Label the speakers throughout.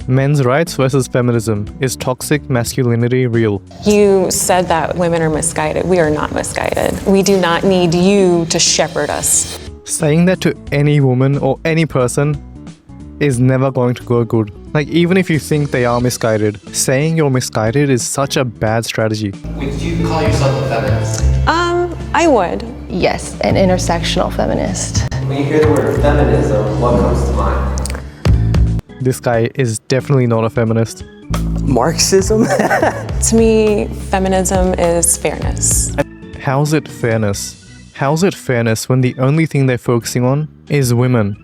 Speaker 1: Men's rights versus feminism. Is toxic masculinity real?
Speaker 2: You said that women are misguided. We are not misguided. We do not need you to shepherd us.
Speaker 1: Saying that to any woman or any person is never going to go good. Like, even if you think they are misguided, saying you're misguided is such a bad strategy.
Speaker 3: Would you call yourself a feminist?
Speaker 2: I would.
Speaker 4: Yes, an intersectional feminist.
Speaker 3: When you hear the word feminism, what comes to mind?
Speaker 1: This guy is definitely not a feminist.
Speaker 5: Marxism?
Speaker 2: To me, feminism is fairness.
Speaker 1: How's it fairness? How's it fairness when the only thing they're focusing on is women?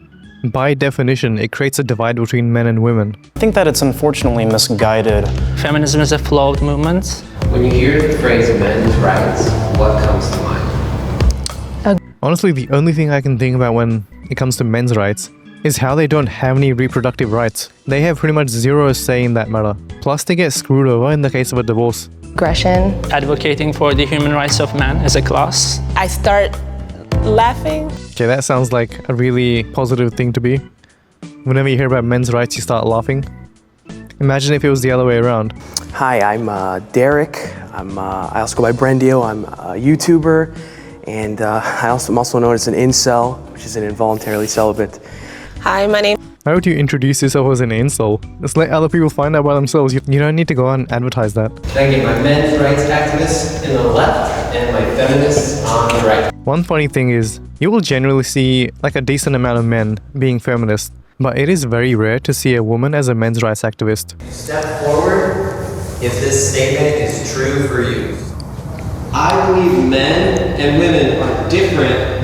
Speaker 1: By definition, it creates a divide between men and women.
Speaker 6: I think that it's unfortunately misguided.
Speaker 7: Feminism is a flawed movement.
Speaker 3: When you hear the phrase men's rights, what comes to mind?
Speaker 1: Honestly, the only thing I can think about when it comes to men's rights is how they don't have any reproductive rights. They have pretty much zero say in that matter. Plus, they get screwed over in the case of a divorce.
Speaker 4: Aggression.
Speaker 7: Advocating for the human rights of man as a class.
Speaker 2: I start laughing.
Speaker 1: Okay, that sounds like a really positive thing to be. Whenever you hear about men's rights, you start laughing. Imagine if it was the other way around.
Speaker 5: Hi, I'm Derek. I also go by Brendio. I'm a YouTuber, and I'm also known as an incel, which is an involuntarily celibate.
Speaker 2: Hi, my name.
Speaker 1: Why would you introduce yourself as an incel? Just let other people find out by themselves. You don't need to go out and advertise that.
Speaker 3: Should I get my men's rights activists in the left and my feminists on the right?
Speaker 1: One funny thing is, you will generally see like a decent amount of men being feminists, but it is very rare to see a woman as a men's rights activist.
Speaker 3: Step forward if this statement is true for you. I believe men and women are different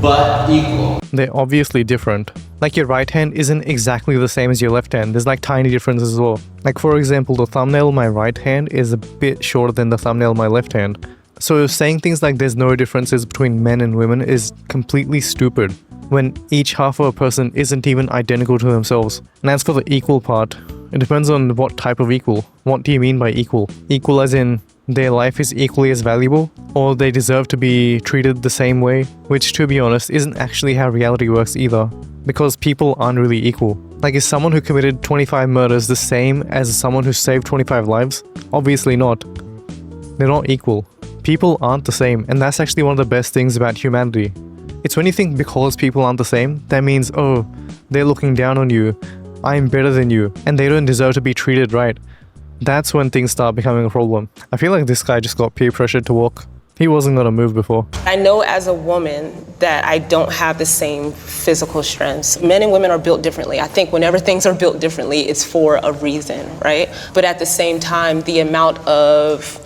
Speaker 3: but equal.
Speaker 1: They're obviously different. Like, your right hand isn't exactly the same as your left hand. There's like tiny differences as well. Like, for example, the thumbnail of my right hand is a bit shorter than the thumbnail of my left hand. So saying things like there's no differences between men and women is completely stupid when each half of a person isn't even identical to themselves. And as for the equal part, it depends on what type of equal. What do you mean by equal? Equal as in their life is equally as valuable, or they deserve to be treated the same way, which, to be honest, isn't actually how reality works either, because people aren't really equal. Like, is someone who committed 25 murders the same as someone who saved 25 lives? Obviously not. They're not equal. People aren't the same, and that's actually one of the best things about humanity. It's when you think because people aren't the same, that means, oh, they're looking down on you, I'm better than you, and they don't deserve to be treated right. That's when things start becoming a problem. I feel like this guy just got peer pressured to walk. He wasn't gonna move before.
Speaker 8: I know as a woman that I don't have the same physical strengths. Men and women are built differently. I think whenever things are built differently, it's for a reason, right? But at the same time, the amount of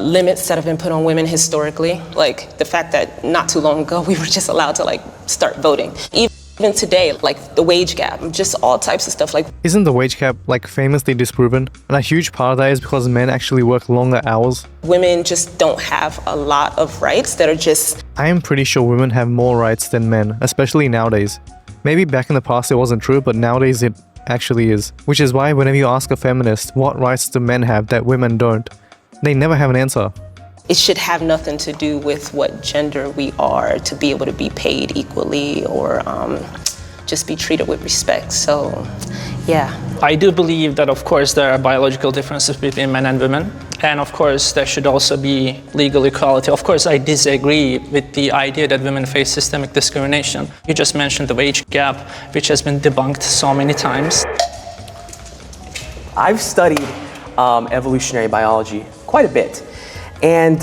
Speaker 8: limits that have been put on women historically, like the fact that not too long ago we were just allowed to like start voting. Even today, like the wage gap, just all types of stuff. Like,
Speaker 1: isn't the wage gap like famously disproven? And a huge part of that is because men actually work longer hours.
Speaker 8: Women just don't have a lot of rights that are just...
Speaker 1: I am pretty sure women have more rights than men, especially nowadays. Maybe back in the past it wasn't true, but nowadays it actually is. Which is why whenever you ask a feminist, what rights do men have that women don't, they never have an answer.
Speaker 8: It should have nothing to do with what gender we are to be able to be paid equally or just be treated with respect. So, yeah.
Speaker 7: I do believe that, of course, there are biological differences between men and women. And of course, there should also be legal equality. Of course, I disagree with the idea that women face systemic discrimination. You just mentioned the wage gap, which has been debunked so many times.
Speaker 5: I've studied evolutionary biology quite a bit. And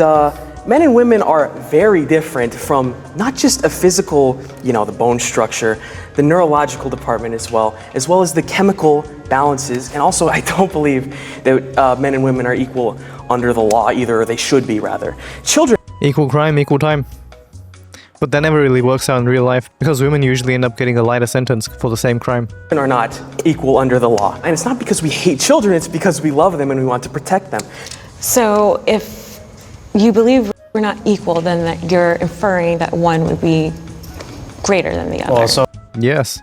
Speaker 5: men and women are very different from not just a physical, the bone structure, the neurological department as well as the chemical balances. And also, I don't believe that men and women are equal under the law either, or they should be rather. Children...
Speaker 1: Equal crime, equal time. But that never really works out in real life, because women usually end up getting a lighter sentence for the same crime.
Speaker 5: Are not equal under the law. And it's not because we hate children, it's because we love them and we want to protect them.
Speaker 2: So if you believe we're not equal, then that you're inferring that one would be greater than the other.
Speaker 1: Yes.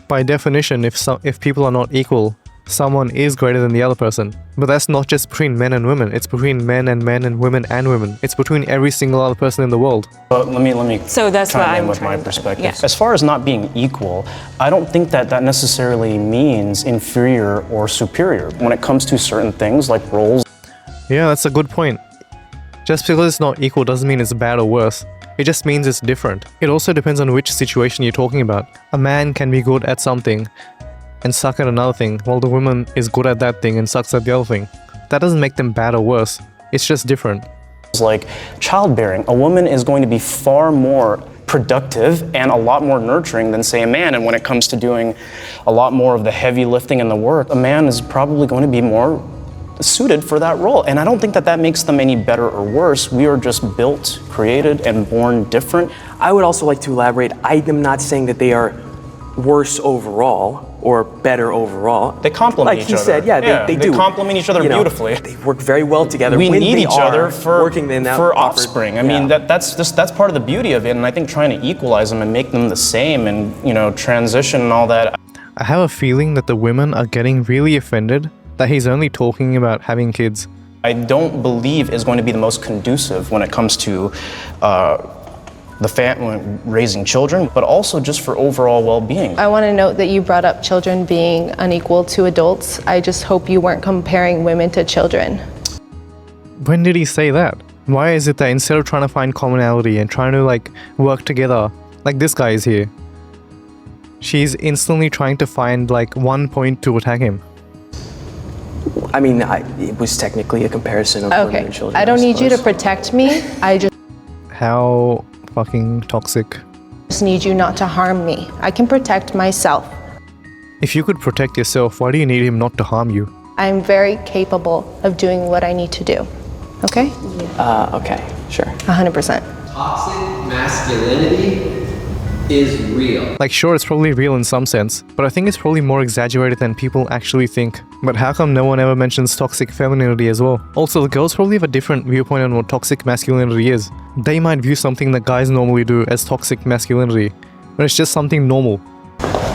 Speaker 1: By definition, if people are not equal, someone is greater than the other person. But that's not just between men and women, it's between men and women and women. It's between every single other person in the world.
Speaker 6: But let me
Speaker 2: So that's what
Speaker 6: chime in
Speaker 2: I'm
Speaker 6: with my
Speaker 2: trying to-
Speaker 6: perspective.
Speaker 2: yeah.
Speaker 6: As far as not being equal, I don't think that that necessarily means inferior or superior when it comes to certain things like roles.
Speaker 1: Yeah, that's a good point. Just because it's not equal doesn't mean it's bad or worse. It just means it's different. It also depends on which situation you're talking about. A man can be good at something and suck at another thing, while the woman is good at that thing and sucks at the other thing. That doesn't make them bad or worse. It's just different.
Speaker 6: Like childbearing, a woman is going to be far more productive and a lot more nurturing than, say, a man. And when it comes to doing a lot more of the heavy lifting and the work, a man is probably going to be more suited for that role. And I don't think that that makes them any better or worse. We are just built, created, and born different.
Speaker 5: I would also like to elaborate. I am not saying that they are worse overall or better overall.
Speaker 6: They complement
Speaker 5: like
Speaker 6: each other.
Speaker 5: Like he said, yeah, they do.
Speaker 6: They complement each other beautifully.
Speaker 5: They work very well together.
Speaker 6: We
Speaker 5: when
Speaker 6: need
Speaker 5: they
Speaker 6: each other
Speaker 5: are
Speaker 6: for
Speaker 5: working in that proper-
Speaker 6: offspring. I mean, that's part of the beauty of it. And I think trying to equalize them and make them the same and, you know, transition and all that.
Speaker 1: I have a feeling that the women are getting really offended that he's only talking about having kids.
Speaker 6: I don't believe is going to be the most conducive when it comes to raising children, but also just for overall well-being.
Speaker 4: I want to note that you brought up children being unequal to adults. I just hope you weren't comparing women to children.
Speaker 1: When did he say that? Why is it that instead of trying to find commonality and trying to like work together, like this guy is here, she's instantly trying to find like one point to attack him?
Speaker 5: I mean, it was technically a comparison of women
Speaker 4: Okay,
Speaker 5: and children.
Speaker 4: I don't need you to
Speaker 5: suppose.
Speaker 4: protect me. I
Speaker 1: How fucking toxic.
Speaker 4: just need you not to harm me. I can protect myself.
Speaker 1: If you could protect yourself, why do you need him not to harm you?
Speaker 4: I'm very capable of doing what I need to do. Okay?
Speaker 5: Okay, sure.
Speaker 4: 100%.
Speaker 3: Toxic masculinity is real.
Speaker 1: Like, sure, it's probably real in some sense, but I think it's probably more exaggerated than people actually think. But how come no one ever mentions toxic femininity as well? Also, the girls probably have a different viewpoint on what toxic masculinity is. They might view something that guys normally do as toxic masculinity, when it's just something normal.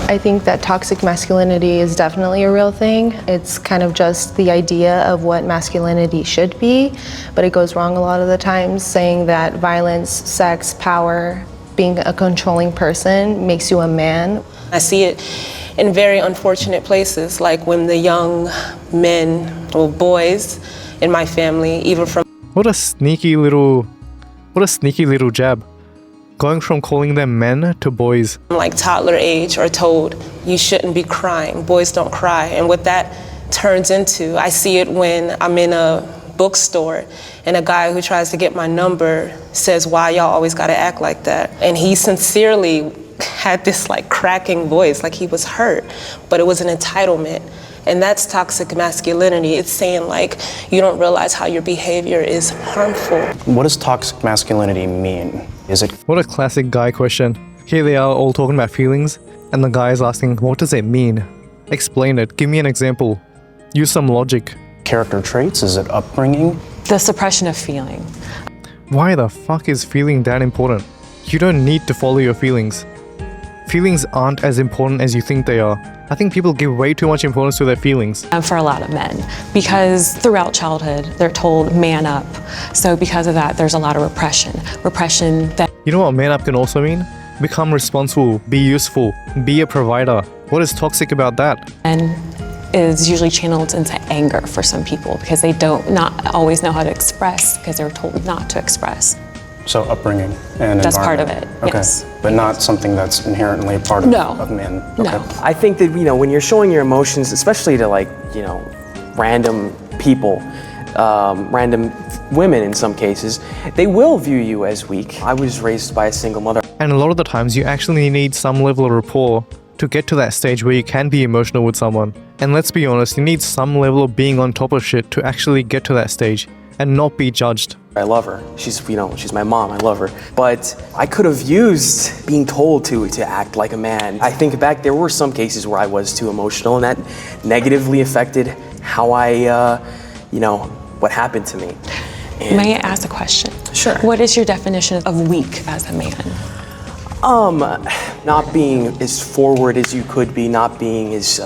Speaker 4: I think that toxic masculinity is definitely a real thing. It's kind of just the idea of what masculinity should be, but it goes wrong a lot of the times, saying that violence, sex, power, being a controlling person makes you a man.
Speaker 8: I see it in very unfortunate places, like when the young men or boys in my family, even from
Speaker 1: What a sneaky little jab. Going from calling them men to boys.
Speaker 8: like toddler age are told you shouldn't be crying, boys don't cry. And what that turns into, I see it when I'm in a bookstore and a guy who tries to get my number says, "Why y'all always gotta act like that?" And he sincerely had this like cracking voice, like he was hurt, but it was an entitlement. And that's toxic masculinity. It's saying like, you don't realize how your behavior is harmful.
Speaker 6: What does toxic masculinity mean? Is it
Speaker 1: What a classic guy question. Here they are all talking about feelings, and the guy is asking, what does it mean? Explain it. Give me an example. Use some logic.
Speaker 6: character traits? Is it upbringing?
Speaker 2: The suppression of feeling.
Speaker 1: Why the fuck is feeling that important? You don't need to follow your feelings. Feelings aren't as important as you think they are. I think people give way too much importance to their feelings.
Speaker 2: For a lot of men, because throughout childhood they're told man up. So because of that, there's a lot of repression that
Speaker 1: You know what man up can also mean? Become responsible, be useful, be a provider. What is toxic about that?
Speaker 2: men is usually channeled into anger for some people because they not always know how to express because they were told not to express.
Speaker 6: So upbringing and
Speaker 2: That's part of
Speaker 6: environment.
Speaker 2: it,
Speaker 6: Okay.
Speaker 2: yes.
Speaker 6: But not something that's inherently a part of,
Speaker 2: No.
Speaker 6: of men.
Speaker 2: No.
Speaker 5: I think that, when you're showing your emotions, especially to random people, random women in some cases, they will view you as weak. I was raised by a single mother.
Speaker 1: And a lot of the times you actually need some level of rapport to get to that stage where you can be emotional with someone. And let's be honest, you need some level of being on top of shit to actually get to that stage and not be judged.
Speaker 5: I love her. She's my mom. I love her. But I could have used being told to act like a man. I think back, there were some cases where I was too emotional, and that negatively affected how I, what happened to me. And
Speaker 2: May I ask a question?
Speaker 5: Sure.
Speaker 2: What is your definition of weak as a man?
Speaker 5: not being as forward as you could be, not being as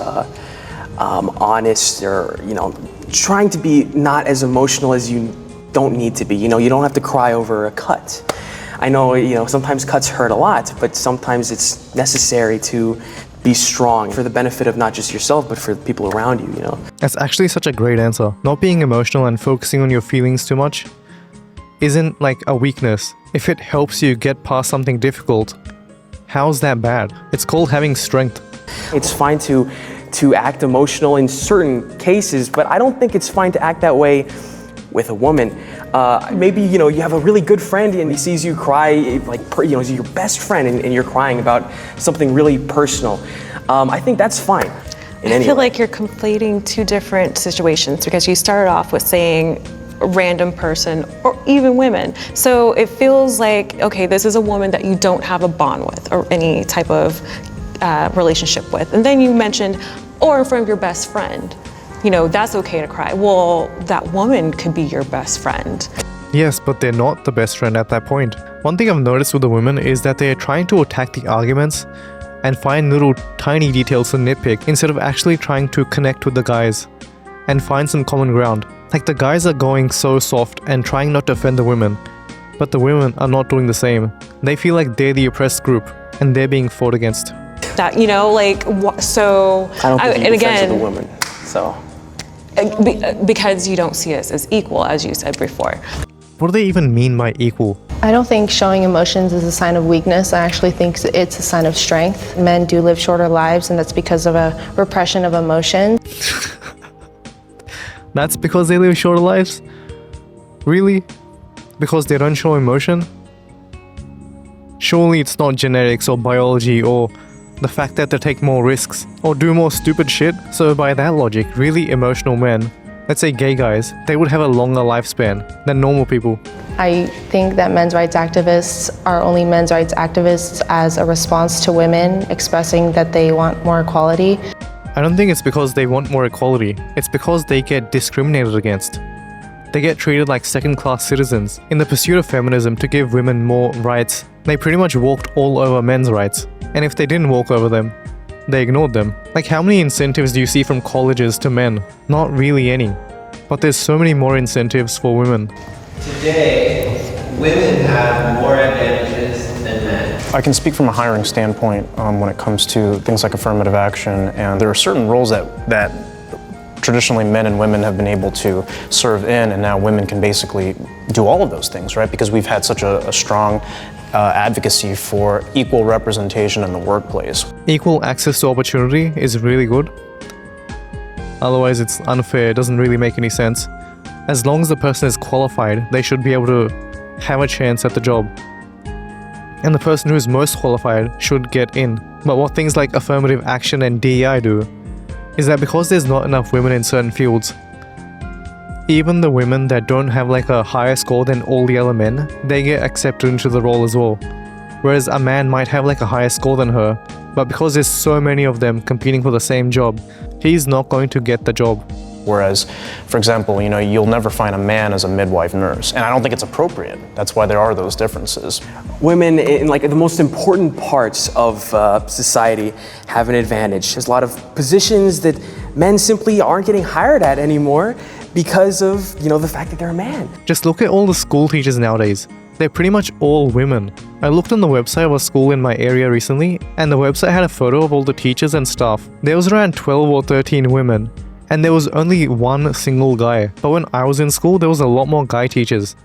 Speaker 5: honest, or trying to be not as emotional as you don't need to be. You don't have to cry over a cut. I know, sometimes cuts hurt a lot, but sometimes it's necessary to be strong for the benefit of not just yourself, but for the people around you,
Speaker 1: That's actually such a great answer. Not being emotional and focusing on your feelings too much isn't like a weakness. If it helps you get past something difficult, how's that bad? It's called having strength.
Speaker 5: It's fine to act emotional in certain cases, but I don't think it's fine to act that way with a woman. Maybe, you have a really good friend and he sees you cry, he's your best friend and you're crying about something really personal. I think that's fine.
Speaker 2: I feel like you're conflating two different situations, because you started off with saying a random person or even women. So it feels like, okay, this is a woman that you don't have a bond with or any type of relationship with. And then you mentioned, or in front of your best friend. That's okay to cry. Well, that woman could be your best friend.
Speaker 1: Yes, but they're not the best friend at that point. One thing I've noticed with the women is that they're trying to attack the arguments and find little tiny details to nitpick instead of actually trying to connect with the guys and find some common ground. Like, the guys are going so soft and trying not to offend the women, but the women are not doing the same. They feel like they're the oppressed group and they're being fought against.
Speaker 2: That, so...
Speaker 5: I don't think you defend the women, so...
Speaker 2: Because you don't see us as equal, as you said before.
Speaker 1: What do they even mean by equal?
Speaker 4: I don't think showing emotions is a sign of weakness. I actually think it's a sign of strength. Men do live shorter lives, and that's because of a repression of emotion.
Speaker 1: That's because they live shorter lives? Really? Because they don't show emotion? Surely it's not genetics or biology or the fact that they take more risks or do more stupid shit. So by that logic, really emotional men, let's say gay guys, they would have a longer lifespan than normal people.
Speaker 4: I think that men's rights activists are only men's rights activists as a response to women expressing that they want more equality.
Speaker 1: I don't think it's because they want more equality. It's because they get discriminated against. They get treated like second-class citizens. In the pursuit of feminism to give women more rights, they pretty much walked all over men's rights. And if they didn't walk over them, they ignored them. Like, how many incentives do you see from colleges to men? Not really any. But there's so many more incentives for women.
Speaker 3: Today, women have more advantages than men.
Speaker 6: I can speak from a hiring standpoint when it comes to things like affirmative action, and there are certain roles that traditionally men and women have been able to serve in, and now women can basically do all of those things, right? Because we've had such a strong advocacy for equal representation in the workplace.
Speaker 1: Equal access to opportunity is really good. Otherwise it's unfair, it doesn't really make any sense. As long as the person is qualified, they should be able to have a chance at the job. And the person who is most qualified should get in. But what things like affirmative action and DEI do is that because there's not enough women in certain fields, even the women that don't have like a higher score than all the other men, they get accepted into the role as well. Whereas a man might have like a higher score than her, but because there's so many of them competing for the same job, he's not going to get the job.
Speaker 6: Whereas, for example, you'll never find a man as a midwife nurse, and I don't think it's appropriate. That's why there are those differences.
Speaker 5: Women in like the most important parts of society have an advantage. There's a lot of positions that men simply aren't getting hired at anymore because of, the fact that they're a man.
Speaker 1: Just look at all the school teachers nowadays. They're pretty much all women. I looked on the website of a school in my area recently, and the website had a photo of all the teachers and staff. There was around 12 or 13 women, and there was only one single guy. But when I was in school, there was a lot more guy teachers.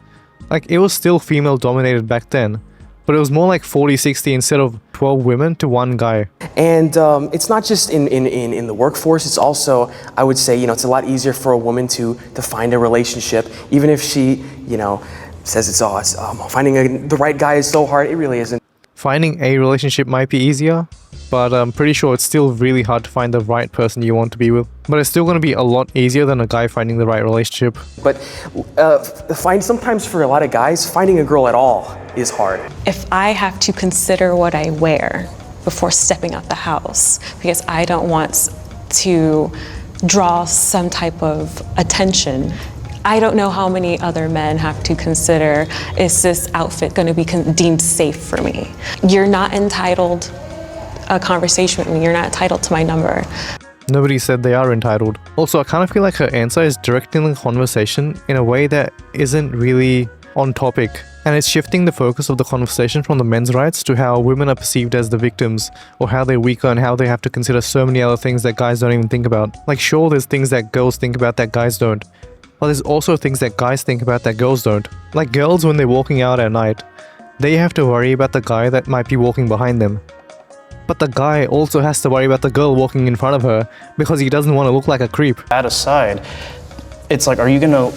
Speaker 1: Like, it was still female dominated back then, but it was more like 40-60 instead of 12 women to one guy.
Speaker 5: And it's not just in the workforce, it's also, I would say, it's a lot easier for a woman to find a relationship, even if she, says it's finding the right guy is so hard. It really isn't.
Speaker 1: Finding a relationship might be easier, but I'm pretty sure it's still really hard to find the right person you want to be with. But it's still going to be a lot easier than a guy finding the right relationship.
Speaker 5: But sometimes for a lot of guys, finding a girl at all is hard.
Speaker 2: If I have to consider what I wear before stepping out the house, because I don't want to draw some type of attention, I don't know how many other men have to consider, is this outfit going to be deemed safe for me? You're not entitled a conversation with me. You're not entitled to my number.
Speaker 1: Nobody said they are entitled. Also, I kind of feel like her answer is directing the conversation in a way that isn't really on topic. And it's shifting the focus of the conversation from the men's rights to how women are perceived as the victims, or how they're weaker and how they have to consider so many other things that guys don't even think about. Like, sure, there's things that girls think about that guys don't, but there's also things that guys think about that girls don't. Like, girls, when they're walking out at night, they have to worry about the guy that might be walking behind them. But the guy also has to worry about the girl walking in front of her because he doesn't want to look like a creep.
Speaker 6: That aside, it's like, are you gonna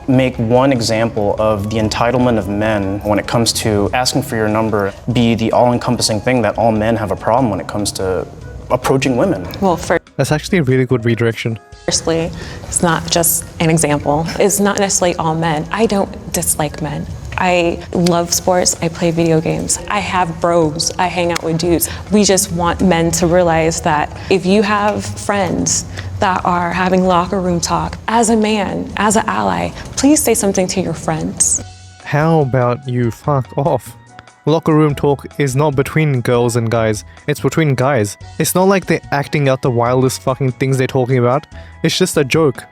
Speaker 6: make one example of the entitlement of men when it comes to asking for your number be the all-encompassing thing that all men have a problem when it comes to approaching women?
Speaker 2: Well,
Speaker 1: That's actually a really good redirection.
Speaker 2: firstly, it's not just an example. It's not necessarily all men. I don't dislike men. I love sports, I play video games, I have bros, I hang out with dudes. We just want men to realize that if you have friends that are having locker room talk, as a man, as an ally, please say something to your friends.
Speaker 1: How about you fuck off? Locker room talk is not between girls and guys, it's between guys. It's not like they're acting out the wildest fucking things they're talking about, it's just a joke.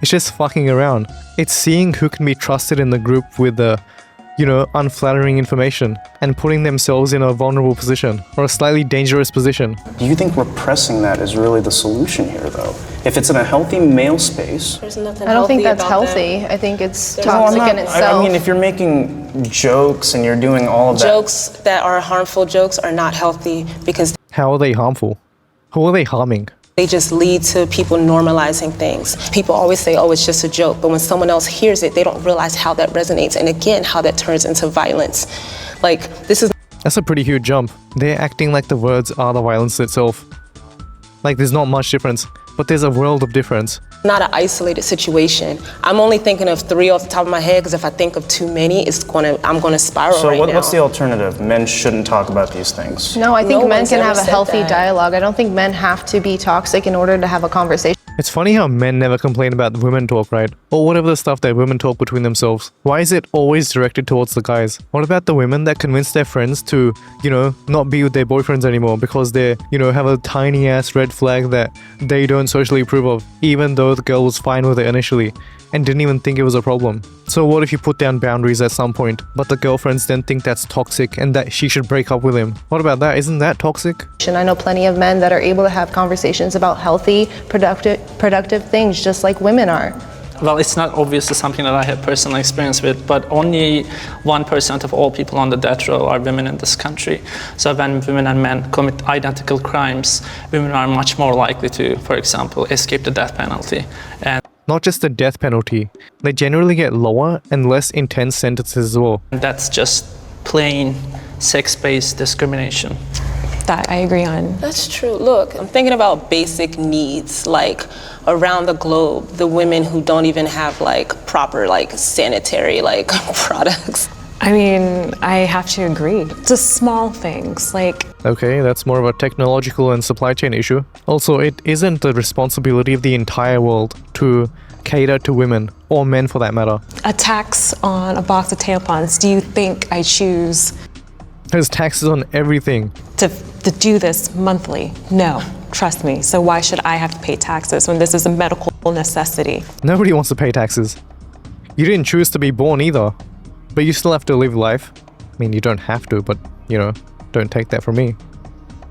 Speaker 1: It's just fucking around. It's seeing who can be trusted in the group with the, unflattering information and putting themselves in a vulnerable position or a slightly dangerous position.
Speaker 6: Do you think repressing that is really the solution here, though? If it's in a healthy male space,
Speaker 8: There's nothing
Speaker 4: I don't think that's
Speaker 8: about
Speaker 4: healthy.
Speaker 8: that.
Speaker 4: I think it's
Speaker 8: No,
Speaker 4: toxic in
Speaker 6: I
Speaker 4: itself.
Speaker 6: mean, if you're making jokes and you're doing all of that.
Speaker 8: Jokes that are harmful jokes are not healthy because
Speaker 1: How are they harmful? Who are they harming?
Speaker 8: they just lead to people normalizing things. People always say, oh, it's just a joke. But when someone else hears it, they don't realize how that resonates. And again, how that turns into violence. Like, this is
Speaker 1: That's a pretty huge jump. They're acting like the words are the violence itself. Like, there's not much difference, but there's a world of difference.
Speaker 8: not an isolated situation. I'm only thinking of 3 off the top of my head because if I think of too many, I'm gonna spiral
Speaker 6: So
Speaker 8: right now.
Speaker 6: what's the alternative? Men shouldn't talk about these things.
Speaker 4: No, I think
Speaker 8: No
Speaker 4: men
Speaker 8: one's
Speaker 4: can
Speaker 8: ever
Speaker 4: have a
Speaker 8: said
Speaker 4: healthy
Speaker 8: that.
Speaker 4: dialogue. I don't think men have to be toxic in order to have a conversation.
Speaker 1: It's funny how men never complain about women talk, right? Or whatever the stuff that women talk between themselves. Why is it always directed towards the guys? What about the women that convince their friends to, not be with their boyfriends anymore because they, have a tiny ass red flag that they don't socially approve of, even though the girl was fine with it initially and didn't even think it was a problem? So what if you put down boundaries at some point, but the girlfriends then think that's toxic and that she should break up with him? What about that? Isn't that toxic?
Speaker 4: And I know plenty of men that are able to have conversations about healthy, productive things, just like women are.
Speaker 7: Well, it's not obviously something that I have personal experience with, but only 1% of all people on the death row are women in this country. So when women and men commit identical crimes, women are much more likely to, for example, escape the death penalty. And
Speaker 1: Not just the death penalty, they generally get lower and less intense sentences as well.
Speaker 7: that's just plain sex-based discrimination.
Speaker 2: That I agree on.
Speaker 8: That's true. Look, I'm thinking about basic needs, like around the globe, the women who don't even have proper sanitary products.
Speaker 2: I mean, I have to agree. Just small things like
Speaker 1: Okay, that's more of a technological and supply chain issue. Also, it isn't the responsibility of the entire world to cater to women, or men for that matter.
Speaker 2: a tax on a box of tampons. Do you think I choose
Speaker 1: There's taxes on everything.
Speaker 2: to do this monthly? No, trust me. So why should I have to pay taxes when this is a medical necessity?
Speaker 1: Nobody wants to pay taxes. You didn't choose to be born either, but you still have to live life. I mean, you don't have to, but, don't take that from me.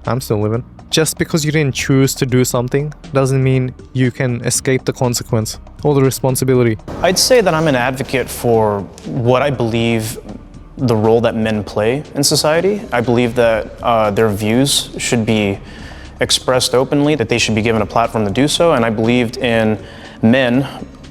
Speaker 1: I'm still living. Just because you didn't choose to do something doesn't mean you can escape the consequence or the responsibility.
Speaker 6: I'd say that I'm an advocate for what I believe the role that men play in society. I believe that their views should be expressed openly, that they should be given a platform to do so, and I believed in men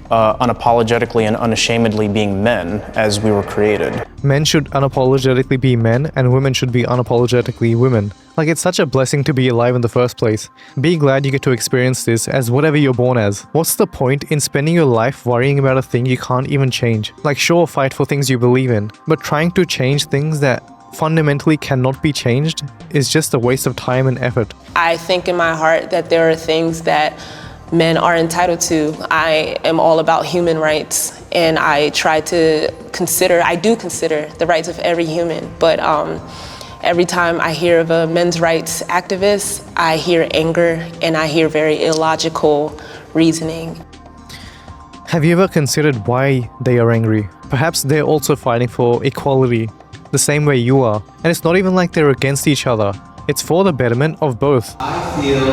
Speaker 6: unapologetically and unashamedly being men as we were created.
Speaker 1: Men should unapologetically be men, and women should be unapologetically women. Like, it's such a blessing to be alive in the first place. Be glad you get to experience this as whatever you're born as. What's the point in spending your life worrying about a thing you can't even change? Like, sure, fight for things you believe in, but trying to change things that fundamentally cannot be changed is just a waste of time and effort.
Speaker 8: I think in my heart that there are things that men are entitled to. I am all about human rights, and I do consider the rights of every human, but Every time I hear of a men's rights activist, I hear anger and I hear very illogical reasoning.
Speaker 1: Have you ever considered why they are angry? Perhaps they're also fighting for equality, the same way you are. And it's not even like they're against each other. It's for the betterment of both.
Speaker 3: I feel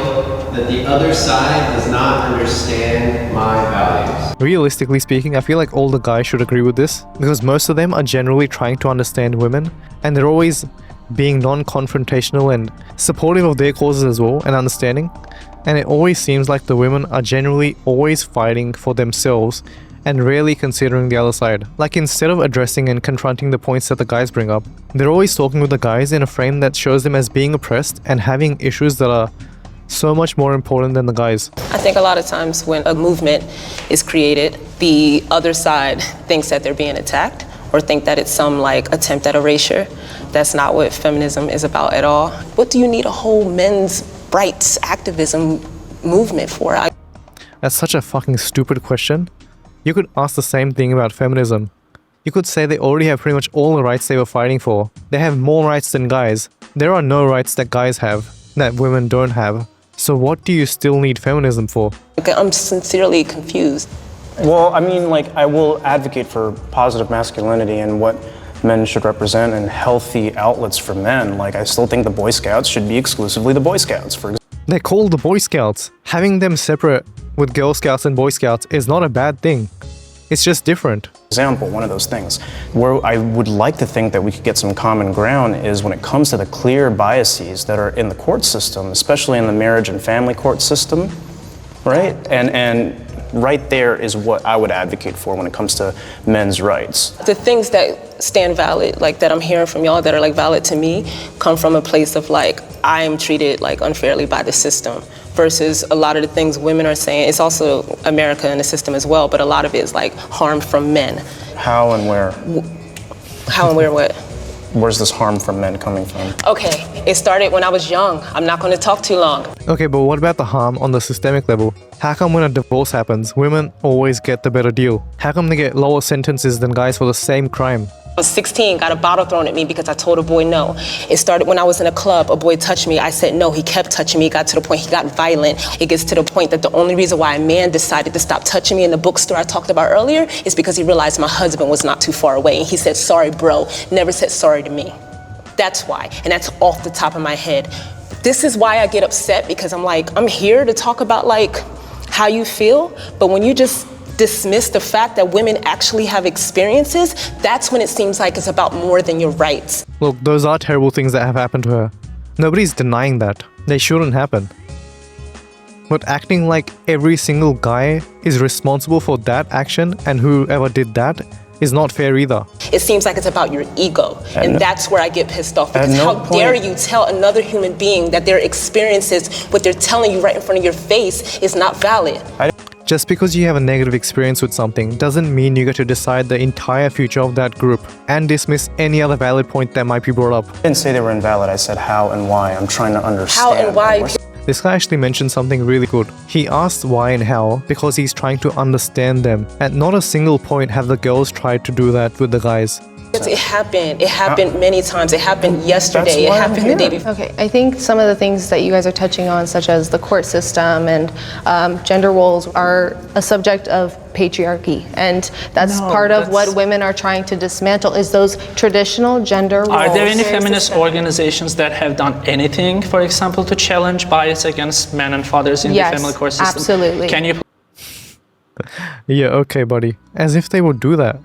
Speaker 3: that the other side does not understand my values.
Speaker 1: Realistically speaking, I feel like all the guys should agree with this, because most of them are generally trying to understand women, and they're always being non-confrontational and supportive of their causes as well, and understanding. And it always seems like the women are generally always fighting for themselves and rarely considering the other side. Like, instead of addressing and confronting the points that the guys bring up, they're always talking with the guys in a frame that shows them as being oppressed and having issues that are so much more important than the guys.
Speaker 8: I think a lot of times when a movement is created, the other side thinks that they're being attacked or think that it's some like attempt at erasure. That's not what feminism is about at all. What do you need a whole men's rights activism movement for?
Speaker 1: That's such a fucking stupid question. You could ask the same thing about feminism. You could say they already have pretty much all the rights they were fighting for. They have more rights than guys. There are no rights that guys have, that women don't have. So what do you still need feminism for?
Speaker 8: I'm sincerely confused.
Speaker 6: Well, I mean, like, I will advocate for positive masculinity and what men should represent and healthy outlets for men. Like, I still think the Boy Scouts should be exclusively the Boy Scouts, for example.
Speaker 1: They're called the Boy Scouts. Having them separate with Girl Scouts and Boy Scouts is not a bad thing. It's just different.
Speaker 6: Example, one of those things. Where I would like to think that we could get some common ground is when it comes to the clear biases that are in the court system, especially in the marriage and family court system, right? And right there is what I would advocate for when it comes to men's rights.
Speaker 8: The things that stand valid, like that I'm hearing from y'all that are like valid to me, come from a place of like, I am treated like unfairly by the system, versus a lot of the things women are saying. It's also America and the system as well, but a lot of it is like harm from men.
Speaker 6: How and where?
Speaker 8: How and where what?
Speaker 6: Where's this harm from men coming from?
Speaker 8: Okay, it started when I was young. I'm not going to talk too long.
Speaker 1: Okay, but what about the harm on the systemic level? How come when a divorce happens, women always get the better deal? How come they get lower sentences than guys for the same crime?
Speaker 8: I was 16, got a bottle thrown at me because I told a boy no. It started when I was in a club, a boy touched me, I said no, he kept touching me, it got to the point he got violent. It gets to the point that the only reason why a man decided to stop touching me in the bookstore I talked about earlier is because he realized my husband was not too far away, and he said, sorry bro, never said sorry to me. That's why, and that's off the top of my head. This is why I get upset, because I'm like, I'm here to talk about like how you feel, but when you just dismiss the fact that women actually have experiences, that's when it seems like it's about more than your rights.
Speaker 1: Look, those are terrible things that have happened to her. Nobody's denying that. They shouldn't happen. But acting like every single guy is responsible for that action and whoever did that is not fair either.
Speaker 8: It seems like it's about your ego, and that's where I get pissed off, because how dare you tell another human being that their experiences, what they're telling you right in front of your face, is not valid.
Speaker 1: Just because you have a negative experience with something doesn't mean you get to decide the entire future of that group and dismiss any other valid point that might be brought up.
Speaker 6: I didn't say they were invalid, I said how and why. I'm trying to understand.
Speaker 8: How and why?
Speaker 1: This guy actually mentioned something really good. He asked why and how because he's trying to understand them. At not a single point have the girls tried to do that with the guys.
Speaker 8: It happened. It happened many times. It happened yesterday. It happened the day before.
Speaker 4: Okay, I think some of the things that you guys are touching on, such as the court system and gender roles, are a subject of patriarchy, and that's part of what women are trying to dismantle, is those traditional gender roles.
Speaker 7: Are there any feminist organizations that have done anything, for example, to challenge bias against men and fathers in the family court system?
Speaker 4: Absolutely.
Speaker 7: Can you?
Speaker 1: Yeah, okay, buddy. As if they would do that.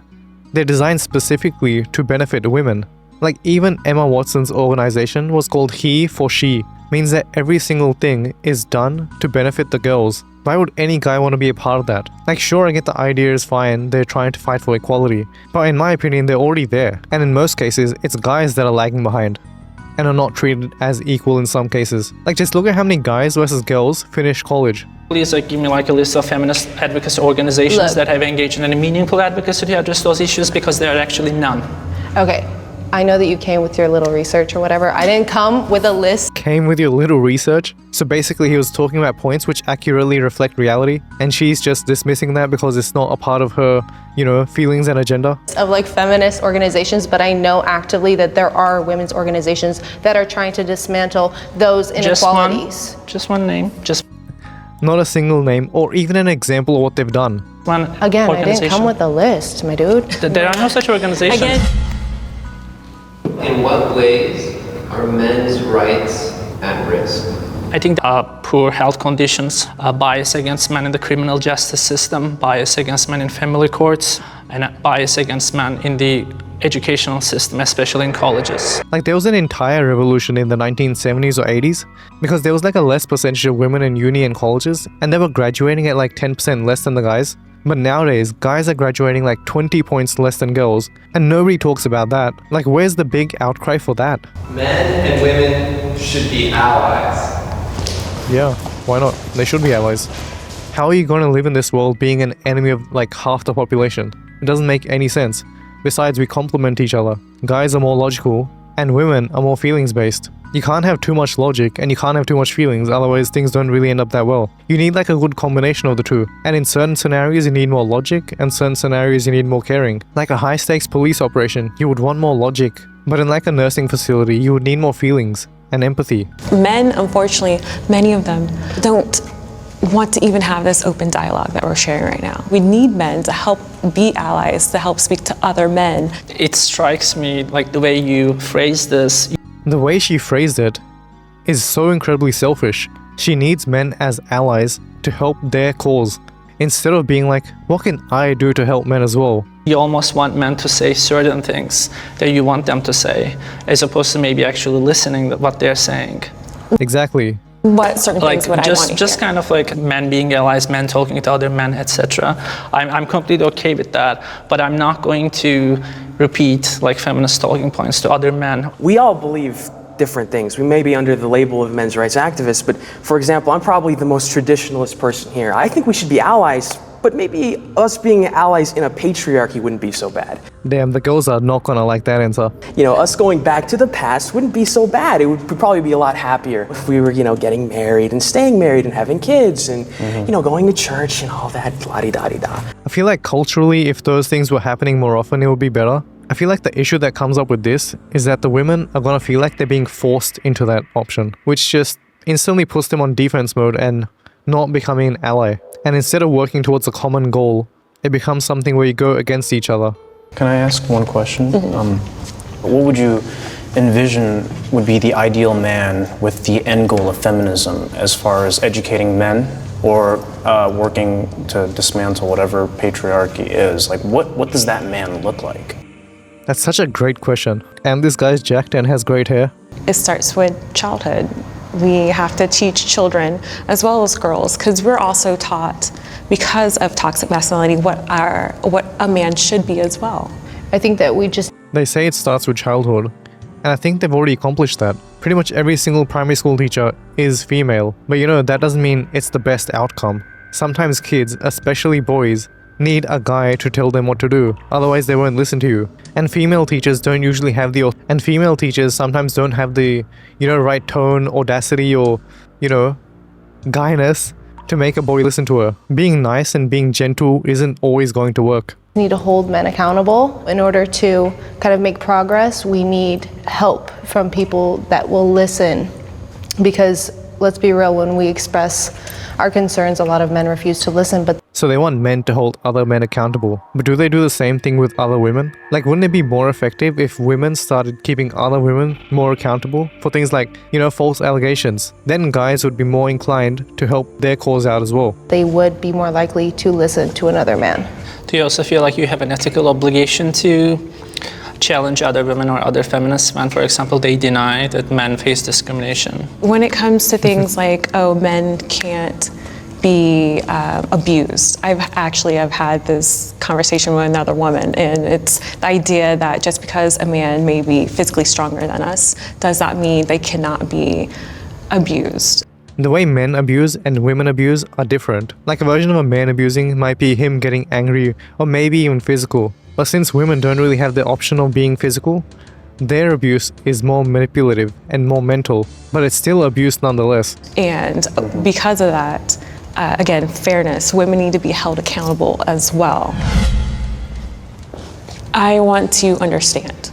Speaker 1: They're designed specifically to benefit women. Like, even Emma Watson's organization was called He for She. Means that every single thing is done to benefit the girls. Why would any guy want to be a part of that? Like, sure, I get the idea is fine, they're trying to fight for equality. But in my opinion, they're already there. And in most cases, it's guys that are lagging behind and are not treated as equal in some cases. Like, just look at how many guys versus girls finish college.
Speaker 7: Please give me like a list of feminist advocacy organizations that have engaged in any meaningful advocacy to address those issues, because there are actually none.
Speaker 4: Okay, I know that you came with your little research or whatever. I didn't come with a list
Speaker 1: Came with your little research? So basically he was talking about points which accurately reflect reality, and she's just dismissing that because it's not a part of her, feelings and agenda.
Speaker 4: of like feminist organizations, but I know actively that there are women's organizations that are trying to dismantle those inequalities.
Speaker 7: Just one name. Just
Speaker 1: Not a single name or even an example of what they've done.
Speaker 7: one
Speaker 4: Again, I
Speaker 7: organization.
Speaker 4: didn't come with a list, my dude.
Speaker 7: There are no such organizations.
Speaker 2: Again,
Speaker 3: In what ways are men's rights at risk?
Speaker 7: I think poor health conditions, bias against men in the criminal justice system, bias against men in family courts, and bias against men in the educational system, especially in colleges.
Speaker 1: Like there was an entire revolution in the 1970s or 80s because there was like a less percentage of women in uni and colleges, and they were graduating at like 10% less than the guys. But nowadays, guys are graduating like 20 points less than girls, and nobody talks about that. Like, where's the big outcry for that?
Speaker 3: Men and women should be allies.
Speaker 1: Yeah, why not? They should be allies. How are you going to live in this world being an enemy of like half the population? It doesn't make any sense. Besides, we complement each other. Guys are more logical, and women are more feelings based. You can't have too much logic and you can't have too much feelings, otherwise things don't really end up that well. You need like a good combination of the two. And in certain scenarios you need more logic, and certain scenarios you need more caring. Like a high stakes police operation, you would want more logic. But in like a nursing facility, you would need more feelings and empathy.
Speaker 2: men, unfortunately, many of them don't want to even have this open dialogue that we're sharing right now. We need men to help be allies, to help speak to other men.
Speaker 7: It strikes me like the way you phrase this.
Speaker 1: The way she phrased it is so incredibly selfish. She needs men as allies to help their cause, instead of being like, what can I do to help men as well?
Speaker 7: You almost want men to say certain things that you want them to say, as opposed to maybe actually listening to what they're saying.
Speaker 1: Exactly.
Speaker 2: What certain things would I want to
Speaker 7: just
Speaker 2: hear?
Speaker 7: kind of like men being allies, men talking to other men, etc. I'm completely okay with that, but I'm not going to repeat like feminist talking points to other men.
Speaker 5: We all believe different things. We may be under the label of men's rights activists, but for example, I'm probably the most traditionalist person here. I think we should be allies, but maybe us being allies in a patriarchy wouldn't be so bad.
Speaker 1: Damn, the girls are not gonna like that answer.
Speaker 5: Us going back to the past wouldn't be so bad. It would probably be a lot happier if we were, getting married and staying married and having kids and, going to church and all that la-di-da-di-da.
Speaker 1: I feel like culturally, if those things were happening more often, it would be better. I feel like the issue that comes up with this is that the women are gonna feel like they're being forced into that option, which just instantly puts them on defense mode and not becoming an ally. And instead of working towards a common goal, it becomes something where you go against each other.
Speaker 6: Can I ask one question? What would you envision would be the ideal man with the end goal of feminism as far as educating men or working to dismantle whatever patriarchy is? Like, what does that man look like?
Speaker 1: That's such a great question. And this guy's jacked and has great hair.
Speaker 2: It starts with childhood. We have to teach children as well as girls, because we're also taught, because of toxic masculinity, what a man should be as well.
Speaker 4: I think that we just
Speaker 1: They say it starts with childhood, and I think they've already accomplished that. Pretty much every single primary school teacher is female, but that doesn't mean it's the best outcome. Sometimes kids, especially boys, need a guy to tell them what to do, otherwise they won't listen to you. And female teachers don't usually have and female teachers sometimes don't have the, right tone, audacity, or, guyness to make a boy listen to her. Being nice and being gentle isn't always going to work.
Speaker 4: need to hold men accountable. In order to kind of make progress, we need help from people that will listen, because let's be real, when we express our concerns, a lot of men refuse to listen. But
Speaker 1: So they want men to hold other men accountable. But do they do the same thing with other women? Like, wouldn't it be more effective if women started keeping other women more accountable for things like, false allegations? Then guys would be more inclined to help their cause out as well.
Speaker 4: they would be more likely to listen to another man.
Speaker 7: Do you also feel like you have an ethical obligation to challenge other women or other feminists when, for example, they deny that men face discrimination?
Speaker 2: When it comes to things like, men can't be abused. I've had this conversation with another woman, and it's the idea that just because a man may be physically stronger than us, does that mean they cannot be abused?
Speaker 1: The way men abuse and women abuse are different. Like, a version of a man abusing might be him getting angry or maybe even physical. But since women don't really have the option of being physical, Their abuse is more manipulative and more mental, but it's still abuse nonetheless.
Speaker 2: And because of that, again, fairness, women need to be held accountable as well. I want to understand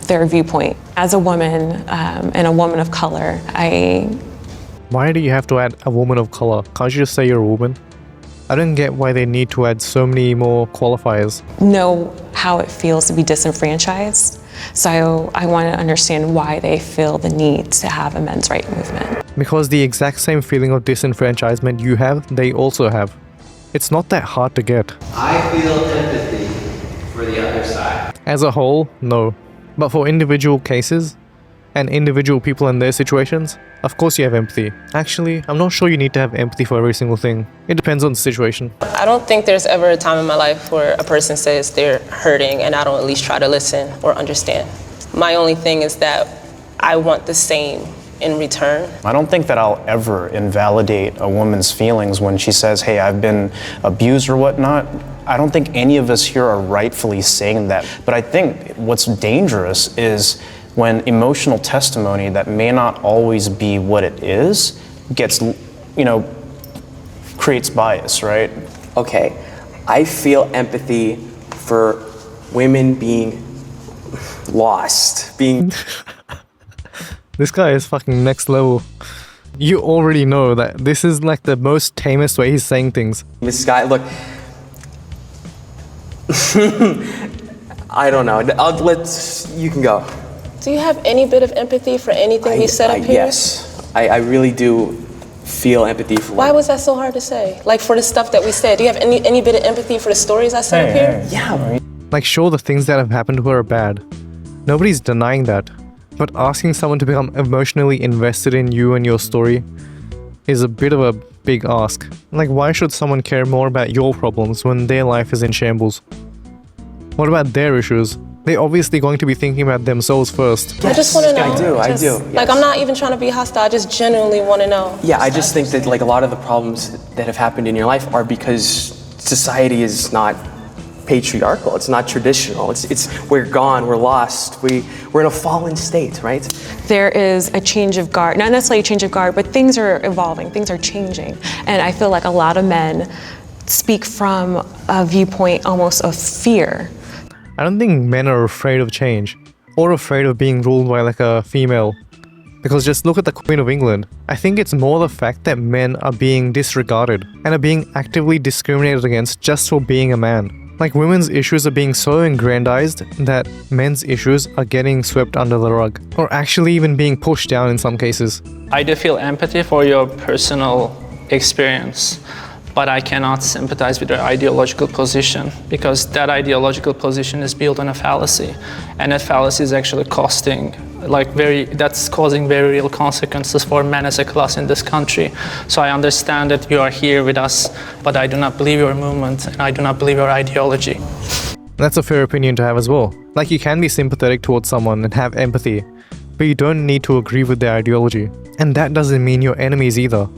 Speaker 2: their viewpoint. As a woman and a woman of color,
Speaker 1: Why do you have to add a woman of color? Can't you just say you're a woman? I don't get why they need to add so many more qualifiers.
Speaker 2: know how it feels to be disenfranchised. So I want to understand why they feel the need to have a men's rights movement.
Speaker 1: Because the exact same feeling of disenfranchisement you have, they also have. It's not that hard to get.
Speaker 3: I feel empathy for the other side.
Speaker 1: As a whole, no. But for individual cases and individual people in their situations, of course you have empathy. Actually, I'm not sure you need to have empathy for every single thing. It depends on the situation.
Speaker 8: I don't think there's ever a time in my life where a person says they're hurting and I don't at least try to listen or understand. My only thing is that I want the same in return.
Speaker 6: I don't think that I'll ever invalidate a woman's feelings when she says, hey, I've been abused or whatnot. I don't think any of us here are rightfully saying that. But I think what's dangerous is when emotional testimony that may not always be what it is gets, creates bias, right?
Speaker 5: Okay, I feel empathy for women being lost, being...
Speaker 1: This guy is fucking next level. You already know that this is like the most tamest way he's saying things.
Speaker 5: Miss Guy, look, I don't know. You can go.
Speaker 8: Do you have any bit of empathy for anything we said up here?
Speaker 5: Yes, I really do feel empathy for.
Speaker 8: Why was that so hard to say? Like for the stuff that we said, do you have any bit of empathy for the stories I said up here?
Speaker 5: Yeah.
Speaker 1: Like, sure, the things that have happened to her are bad. Nobody's denying that. But asking someone to become emotionally invested in you and your story is a bit of a big ask. Like, why should someone care more about your problems when their life is in shambles? What about their issues? They're obviously going to be thinking about themselves first.
Speaker 8: I just want to know.
Speaker 5: I do. Yes.
Speaker 8: Like, I'm not even trying to be hostile. I just genuinely want to know.
Speaker 5: Yeah, I just think that like a lot of the problems that have happened in your life are because society is not patriarchal. It's not traditional. It's we're gone. We're lost. We're in a fallen state, right?
Speaker 2: There is a change of guard, not necessarily a change of guard, but things are evolving, things are changing. And I feel like a lot of men speak from a viewpoint almost of fear.
Speaker 1: I don't think men are afraid of change or afraid of being ruled by like a female. Because just look at the Queen of England. I think it's more the fact that men are being disregarded and are being actively discriminated against just for being a man. Like, women's issues are being so aggrandized that men's issues are getting swept under the rug, or actually even being pushed down in some cases.
Speaker 7: I do feel empathy for your personal experience, but I cannot sympathize with your ideological position because that ideological position is built on a fallacy, and that fallacy is actually that's causing very real consequences for men as a class in this country. So I understand that you are here with us, but I do not believe your movement and I do not believe your ideology.
Speaker 1: That's a fair opinion to have as well. Like, you can be sympathetic towards someone and have empathy, but you don't need to agree with their ideology. And that doesn't mean you're enemies either.